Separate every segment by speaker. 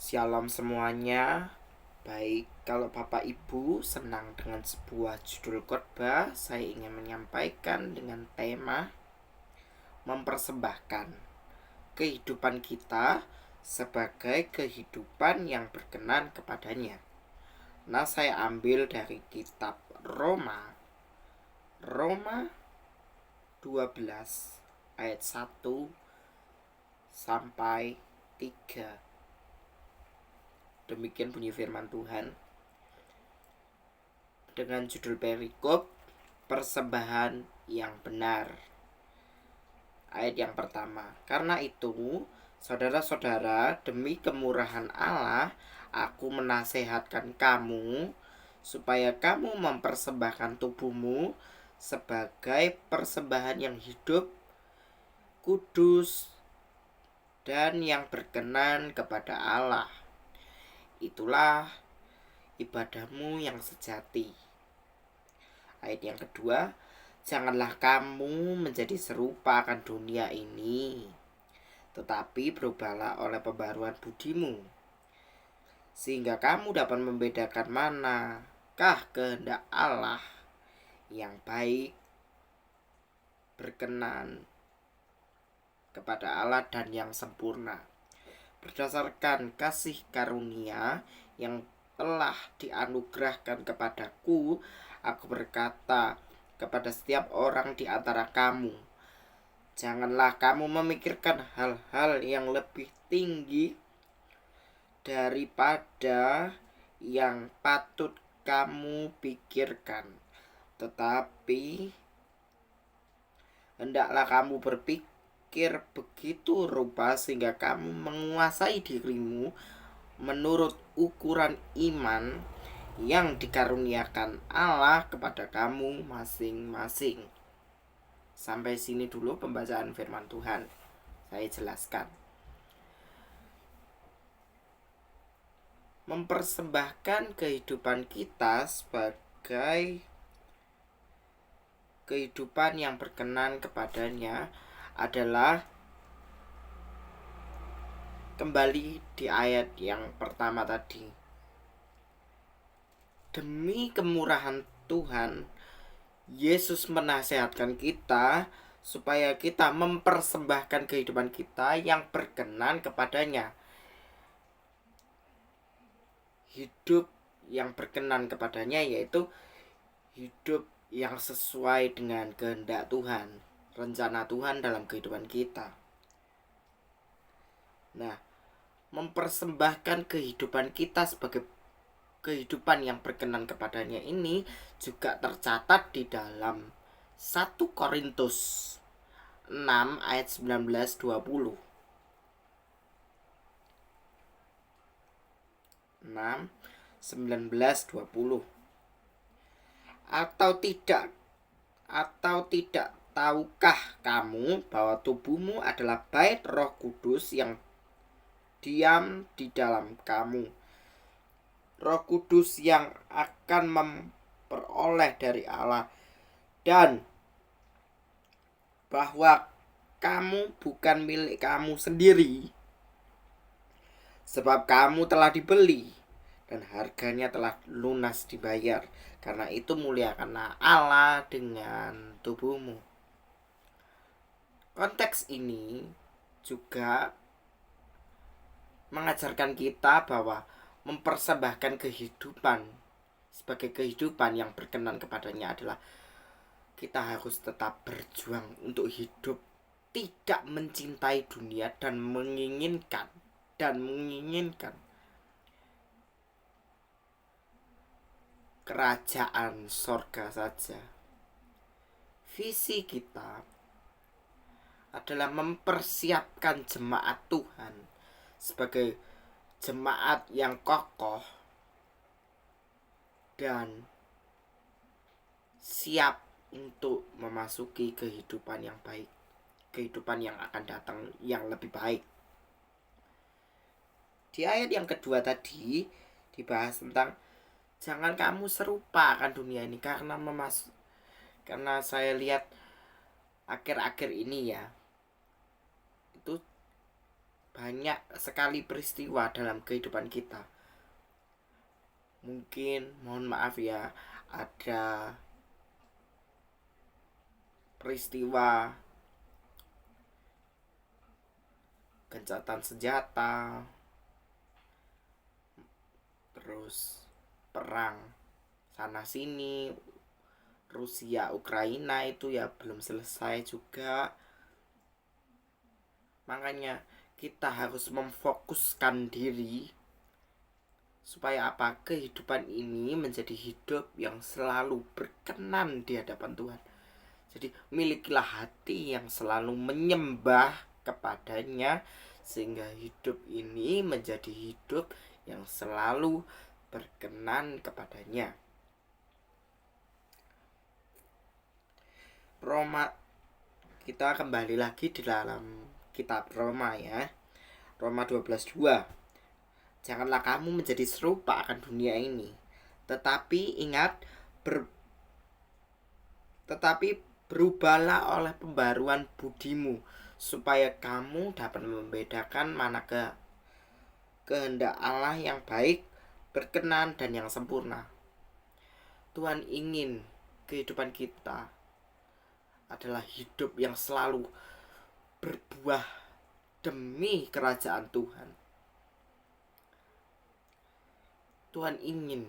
Speaker 1: Shalom semuanya. Baik, kalau Bapak Ibu senang dengan sebuah judul khotbah, saya ingin menyampaikan dengan tema mempersembahkan kehidupan kita sebagai kehidupan yang berkenan kepadanya. Nah, saya ambil dari kitab Roma 12 ayat 1 sampai 3. Demikian bunyi firman Tuhan dengan judul perikop persembahan yang benar. Ayat yang pertama, karena itu saudara-saudara, demi kemurahan Allah aku menasehatkan kamu supaya kamu mempersembahkan tubuhmu sebagai persembahan yang hidup, kudus, dan yang berkenan kepada Allah. Itulah ibadahmu yang sejati. Ayat yang kedua, janganlah kamu menjadi serupa akan dunia ini, tetapi berubahlah oleh pembaruan budimu, sehingga kamu dapat membedakan manakah kehendak Allah yang baik, berkenan kepada Allah, dan yang sempurna. Berdasarkan kasih karunia yang telah dianugerahkan kepadaku, aku berkata kepada setiap orang di antara kamu, janganlah kamu memikirkan hal-hal yang lebih tinggi daripada yang patut kamu pikirkan, tetapi hendaklah kamu berpikir begitu rupa sehingga kamu menguasai dirimu menurut ukuran iman yang dikaruniakan Allah kepada kamu masing-masing. Sampai sini dulu pembacaan firman Tuhan. Saya jelaskan. Mempersembahkan kehidupan kita sebagai kehidupan yang berkenan kepadanya adalah kembali di ayat yang pertama tadi. Demi kemurahan Tuhan, Yesus menasihatkan kita supaya kita mempersembahkan kehidupan kita yang berkenan kepadanya. Hidup yang berkenan kepadanya yaitu hidup yang sesuai dengan kehendak Tuhan, rencana Tuhan dalam kehidupan kita. Nah, mempersembahkan kehidupan kita sebagai kehidupan yang berkenan kepadanya ini juga tercatat di dalam 1 Korintus 6 ayat 19-20. 6:19-20. Atau tidak tahukah kamu bahwa tubuhmu adalah bait Roh Kudus yang diam di dalam kamu, Roh Kudus yang akan memperoleh dari Allah, dan bahwa kamu bukan milik kamu sendiri, sebab kamu telah dibeli dan harganya telah lunas dibayar. Karena itu muliakanlah Allah dengan tubuhmu. Konteks ini juga mengajarkan kita bahwa mempersembahkan kehidupan sebagai kehidupan yang berkenan kepadanya adalah kita harus tetap berjuang untuk hidup tidak mencintai dunia dan menginginkan kerajaan sorga saja. Visi kita adalah mempersiapkan jemaat Tuhan sebagai jemaat yang kokoh dan siap untuk memasuki kehidupan yang baik, kehidupan yang akan datang yang lebih baik. Di ayat yang kedua tadi dibahas tentang jangan kamu serupa akan dunia ini, karena saya lihat akhir-akhir ini ya, itu banyak sekali peristiwa dalam kehidupan kita. Mungkin mohon maaf ya, ada peristiwa gencatan senjata, terus perang sana sini, Rusia Ukraina itu ya belum selesai juga. Makanya kita harus memfokuskan diri supaya apa? Kehidupan ini menjadi hidup yang selalu berkenan di hadapan Tuhan. Jadi milikilah hati yang selalu menyembah kepadanya, sehingga hidup ini menjadi hidup yang selalu berkenan kepadanya. Roma, kita kembali lagi di dalam kitab Roma ya. Roma 12:2. Janganlah kamu menjadi serupa akan dunia ini, tetapi ingat tetapi berubahlah oleh pembaruan budimu, supaya kamu dapat membedakan mana kehendak Allah yang baik, berkenan, dan yang sempurna. Tuhan ingin kehidupan kita adalah hidup yang selalu berbuah demi kerajaan Tuhan. Tuhan ingin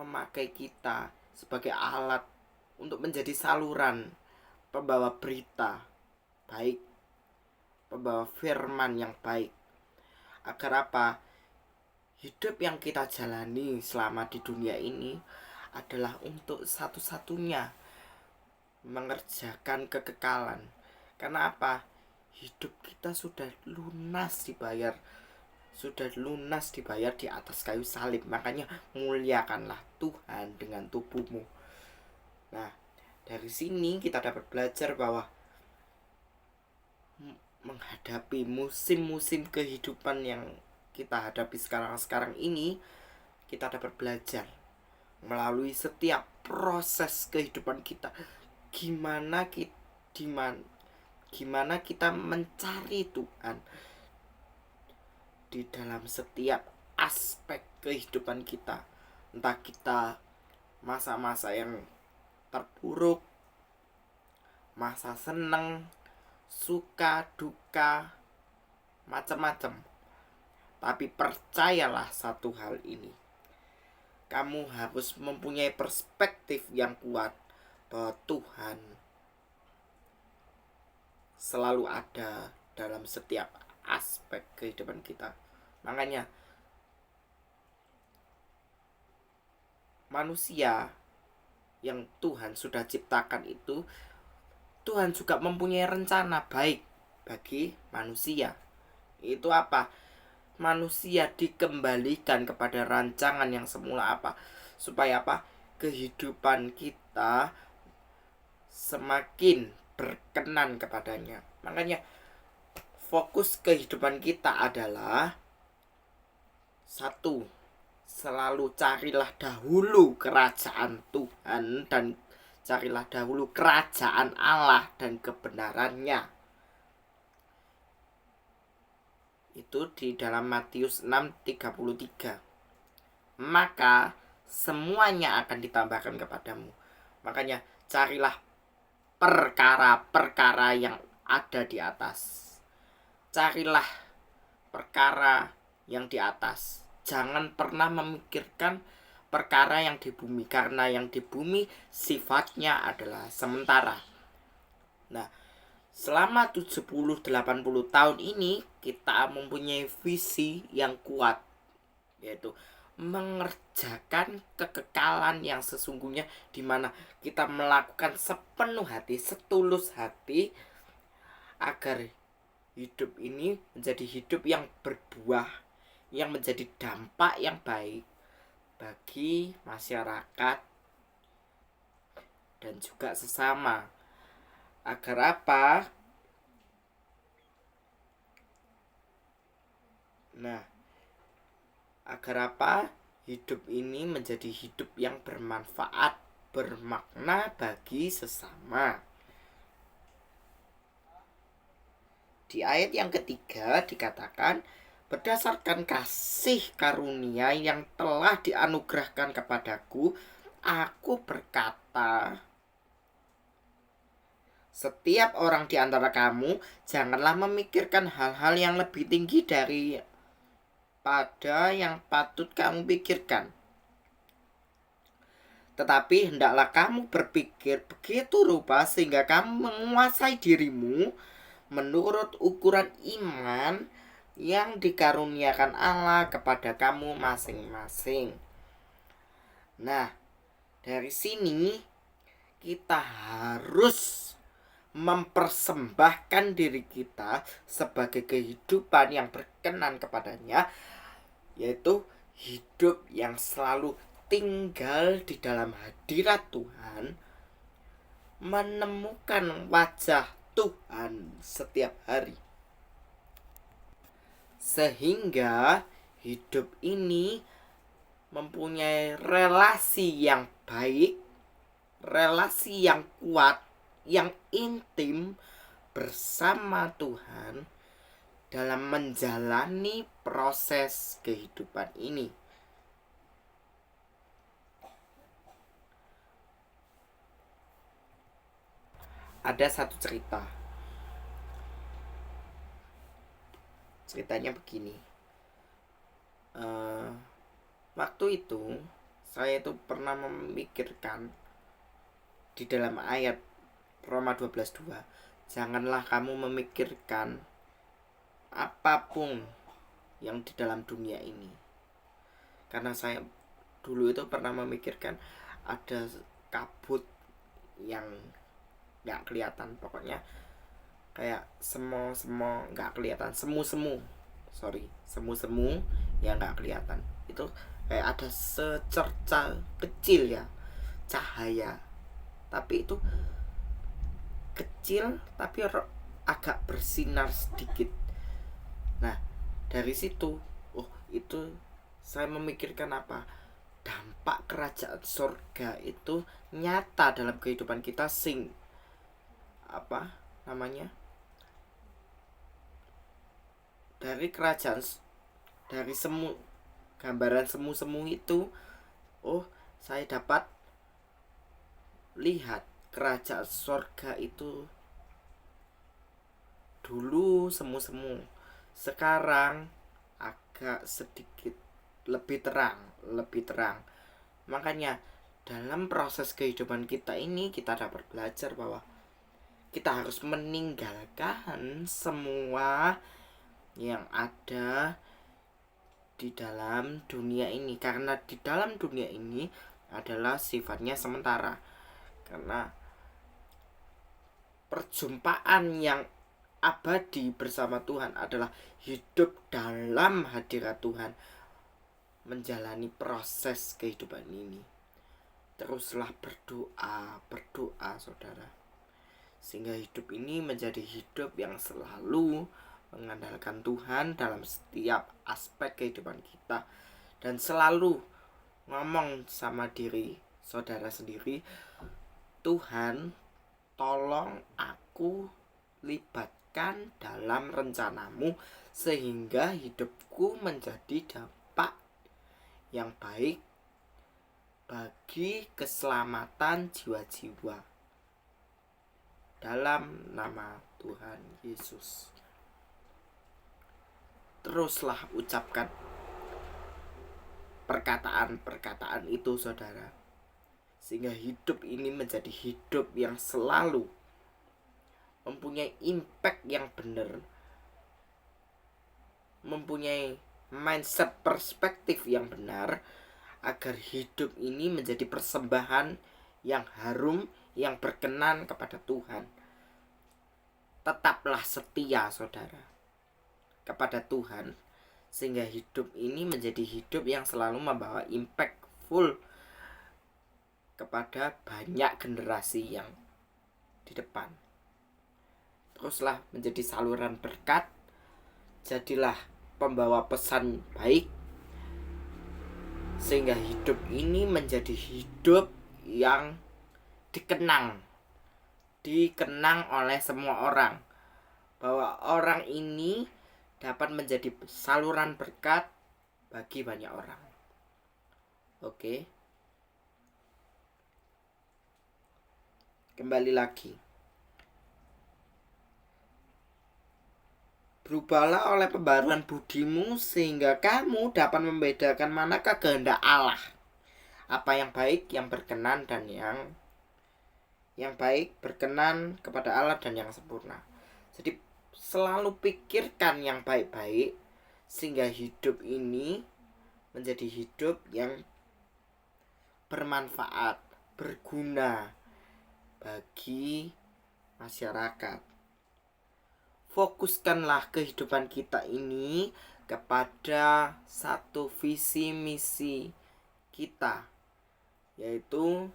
Speaker 1: memakai kita sebagai alat untuk menjadi saluran pembawa berita baik, pembawa firman yang baik. Agar apa? Hidup yang kita jalani selama di dunia ini adalah untuk satu-satunya mengerjakan kekekalan. Karena apa? Hidup kita sudah lunas dibayar di atas kayu salib. Makanya muliakanlah Tuhan dengan tubuhmu. Nah, dari sini kita dapat belajar bahwa menghadapi musim-musim kehidupan yang kita hadapi sekarang ini, kita dapat belajar melalui setiap proses kehidupan kita, gimana kita mencari Tuhan di dalam setiap aspek kehidupan kita. Entah kita masa-masa yang terpuruk, masa seneng, suka, duka, macam-macam. Tapi percayalah satu hal ini, kamu harus mempunyai perspektif yang kuat bahwa Tuhan selalu ada dalam setiap aspek kehidupan kita. Makanya manusia yang Tuhan sudah ciptakan itu, Tuhan juga mempunyai rencana baik bagi manusia. Itu apa? Manusia dikembalikan kepada rancangan yang semula apa? Supaya apa? Kehidupan kita semakin berkenan kepadanya. Makanya fokus kehidupan kita adalah satu, selalu carilah dahulu kerajaan Tuhan dan carilah dahulu kerajaan Allah dan kebenarannya. Itu di dalam Matius 6:33. Maka semuanya akan ditambahkan kepadamu. Makanya carilah perkara-perkara yang ada di atas. Carilah perkara yang di atas. Jangan pernah memikirkan perkara yang di bumi, karena yang di bumi sifatnya adalah sementara. Nah, selama 70-80 tahun ini kita mempunyai visi yang kuat, yaitu mengerjakan kekekalan yang sesungguhnya, di mana kita melakukan sepenuh hati, setulus hati, agar hidup ini menjadi hidup yang berbuah, yang menjadi dampak yang baik bagi masyarakat dan juga sesama. Agar apa? Nah, agar apa? Hidup ini menjadi hidup yang bermanfaat, bermakna bagi sesama. Di Di ayat yang ketiga dikatakan, berdasarkan kasih karunia yang telah dianugerahkan kepadaku, aku berkata, setiap orang di antara kamu janganlah memikirkan hal-hal yang lebih tinggi daripada yang patut kamu pikirkan. Tetapi hendaklah kamu berpikir begitu rupa sehingga kamu menguasai dirimu menurut ukuran iman yang dikaruniakan Allah kepada kamu masing-masing. Nah, dari sini kita harus mempersembahkan diri kita sebagai kehidupan yang berkenan kepadanya, yaitu hidup yang selalu tinggal di dalam hadirat Tuhan, menemukan wajah Tuhan setiap hari, sehingga hidup ini mempunyai relasi yang baik, relasi yang kuat, yang intim bersama Tuhan dalam menjalani proses kehidupan ini. Ada satu cerita. Ceritanya begini. Waktu itu saya itu pernah memikirkan di dalam ayat Roma 12:2, janganlah kamu memikirkan apapun yang di dalam dunia ini. Karena saya dulu itu pernah memikirkan ada kabut yang gak kelihatan, pokoknya kayak semu gak kelihatan, semu yang gak kelihatan. Itu kayak ada secerca kecil ya cahaya, tapi itu kecil tapi agak bersinar sedikit. Nah, dari situ itu saya memikirkan apa? Dampak kerajaan surga itu nyata dalam kehidupan kita, dari kerajaan, dari gambaran semu itu, saya dapat lihat kerajaan surga itu dulu semu, sekarang agak sedikit lebih terang. Makanya dalam proses kehidupan kita ini kita dapat belajar bahwa kita harus meninggalkan semua yang ada di dalam dunia ini, karena di dalam dunia ini adalah sifatnya sementara. Karena perjumpaan yang abadi bersama Tuhan adalah hidup dalam hadirat Tuhan, menjalani proses kehidupan ini. Teruslah berdoa saudara, sehingga hidup ini menjadi hidup yang selalu mengandalkan Tuhan dalam setiap aspek kehidupan kita, dan selalu ngomong sama diri saudara sendiri, Tuhan, tolong aku libatkan dalam rencanamu sehingga hidupku menjadi dampak yang baik bagi keselamatan jiwa-jiwa. Dalam nama Tuhan Yesus. Teruslah ucapkan perkataan-perkataan itu saudara, sehingga hidup ini menjadi hidup yang selalu mempunyai impact yang benar, mempunyai mindset perspektif yang benar, agar hidup ini menjadi persembahan yang harum, yang berkenan kepada Tuhan. Tetaplah setia saudara kepada Tuhan, sehingga hidup ini menjadi hidup yang selalu membawa impactful kepada banyak generasi yang di depan. Teruslah menjadi saluran berkat, jadilah pembawa pesan baik, sehingga hidup ini menjadi hidup yang dikenang oleh semua orang, bahwa orang ini dapat menjadi saluran berkat bagi banyak orang. Oke. Kembali lagi. Berubahlah oleh pembaruan budimu sehingga kamu dapat membedakan manakah kehendak Allah, apa yang baik, yang berkenan, dan yang baik, berkenan kepada Allah dan yang sempurna. Jadi selalu pikirkan yang baik-baik sehingga hidup ini menjadi hidup yang bermanfaat, berguna bagi masyarakat. Fokuskanlah kehidupan kita ini kepada satu visi misi kita, yaitu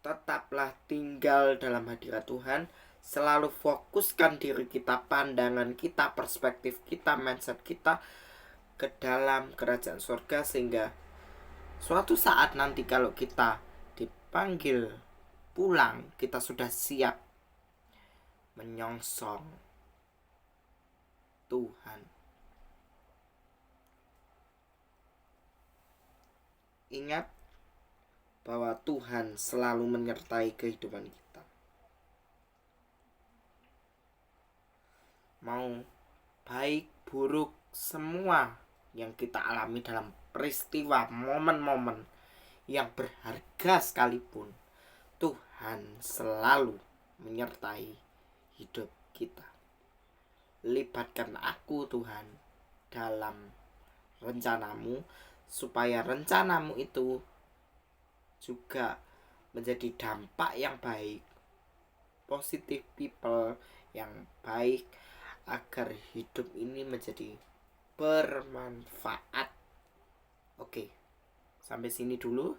Speaker 1: tetaplah tinggal dalam hadirat Tuhan. Selalu fokuskan diri kita, pandangan kita, perspektif kita, mindset kita ke dalam kerajaan surga, sehingga suatu saat nanti kalau kita dipanggil pulang, kita sudah siap menyongsong Tuhan. Ingat bahwa Tuhan selalu menyertai kehidupan kita. Mau baik, buruk, semua yang kita alami dalam peristiwa, momen-momen yang berharga sekalipun, Tuhan selalu menyertai hidup kita. Libatkan aku Tuhan dalam rencanamu, supaya rencanamu itu juga menjadi dampak yang baik, positive people yang baik, agar hidup ini menjadi bermanfaat. Oke, sampai sini dulu.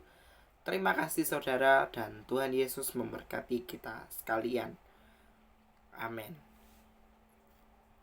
Speaker 1: Terima kasih saudara, dan Tuhan Yesus memberkati kita sekalian. Amin.